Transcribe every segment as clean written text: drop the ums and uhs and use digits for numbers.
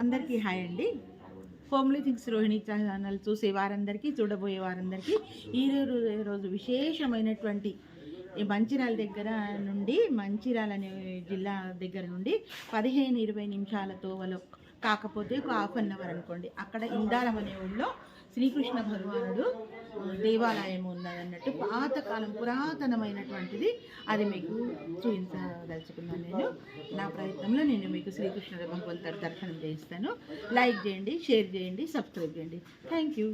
అందరికీ హాయ్ అండి. Homely things Rohini channel చూసే వారందరికీ, చూడబోయే వారందరికీ ఈరోజు విశేషమైనటువంటి మంచిర్యాల దగ్గర నుండి, మంచిర్యాల అనే జిల్లా దగ్గర నుండి 15-20 నిమిషాల తోవలో, కాకపోతే ఒక హాఫ్ అన్ అవర్ అనుకోండి, అక్కడ ఇందారం అనే ఊళ్ళో శ్రీకృష్ణ భగవానుడు దేవాలయం ఉన్నదన్నట్టు. పాతకాలం పురాతనమైనటువంటిది. అది మీకు చూపించదలుచుకున్నాను. నేను నా ప్రయత్నంలో నేను మీకు శ్రీకృష్ణ భగవంతుడి దర్శనం చేయిస్తాను. లైక్ చేయండి, షేర్ చేయండి, సబ్స్క్రైబ్ చేయండి. Thank you.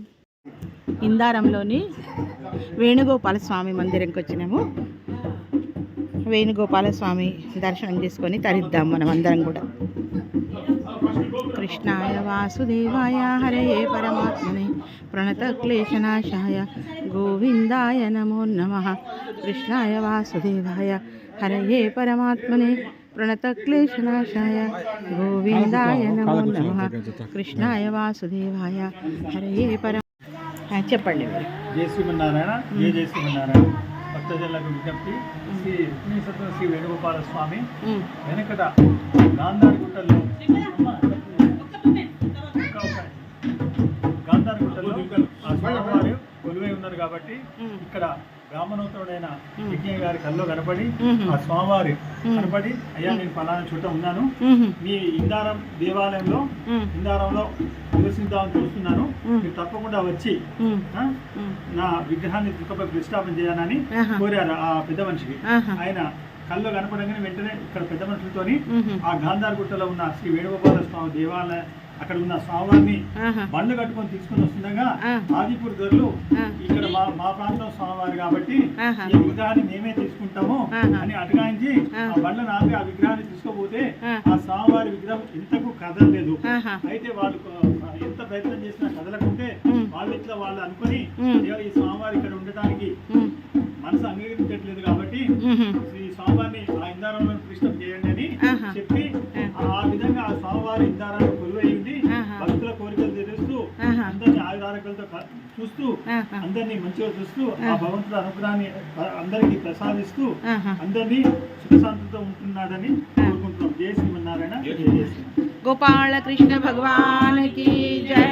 ఇందారంలోని వేణుగోపాల స్వామి మందిరంకి వచ్చినాము. వేణుగోపాల స్వామి దర్శనం చేసుకొని తరిద్దాం మనం అందరం కూడా. కృష్ణాయ వాసుదేవాయ హరయే పరమాత్మనే ప్రణత క్లేశనాశాయ గోవిందాయ నమో నమః. కృష్ణాయ వాసుదేవాయ హరయే పరమాత్మనే ప్రణత క్లేశనాశాయ గోవిందాయ నమో నమః. కృష్ణాయ వాసుదేవాయ హరయే చెప్పండి మీరు. జయ శ్రీమన్నారాయణ. జయ శ్రీమన్నారాయణ. భక్తజనులకు విజ్ఞప్తి. శ్రీ వేణుగోపాల స్వామి వెనకట గాంధారగుట్టలో ఆ స్వామివారు కొలువై ఉన్నారు కాబట్టి ఇక్కడ బ్రాహ్మణోత్తరుడైన యజ్ఞ గారి కల్లో కనపడి ఆ స్వామివారి కనపడి, అయ్యా నేను ఫలానా చోట ఉన్నాను, మీ ఇందారం దేవాలయంలో నివసిద్దామని చూస్తున్నాను, మీరు తప్పకుండా వచ్చి నా విగ్రహాన్ని ప్రతిష్టాపన చేయాలని కోరారు ఆ పెద్ద మనిషికి. ఆయన కల్లో కనపడంగానే వెంటనే ఇక్కడ పెద్ద మనుషులతోని ఆ గాంధారగుట్టలో ఉన్న శ్రీ వేణుగోపాల స్వామి దేవాలయం అక్కడ ఉన్న స్వామివారిని బండ్లు కట్టుకొని తీసుకుని వస్తుండగా ఆదిపూర్ దొరలు ఇక్కడ మా ప్రాంతం స్వామివారి కాబట్టి ఈ విగ్రహాన్ని మేమే తీసుకుంటాము అని అటగాయించి ఆ బండ్లను ఆపి ఆ విగ్రహాన్ని తీసుకోపోతే ఆ స్వామివారి విగ్రహం ఇంతకు కదలలేదు. అయితే వాళ్ళు ఎంత ప్రయత్నం చేసినా కదలకుంటే వాళ్ళు ఇట్లా వాళ్ళు అనుకుని ఈ స్వామివారి ఇక్కడ ఉండటానికి మనసు అంగీకరించట్లేదు కాబట్టి ఈ స్వామివారిని ఆ ఇందారంలో ప్రతిష్ఠం చేయండి అని చెప్పి ఆ విధంగా ఆ స్వామివారి ఇందారాన్ని కొలువైంది. భక్తుల కోరికలు తీరుస్తూ, అందరినీ ఆయురారోగ్యాలతో చూస్తూ, అందరినీ మంచిగా చూస్తూ, ఆ భగవంతుడు అనుగ్రహాన్ని అందరికీ ప్రసాదిస్తూ అందరినీ సుఖశాంతితో ఉంటున్నాడని కోరుకుంటున్నాం. జయ శ్రీమన్నారాయణ. గోపాల కృష్ణ భగవాన్ కి జయ.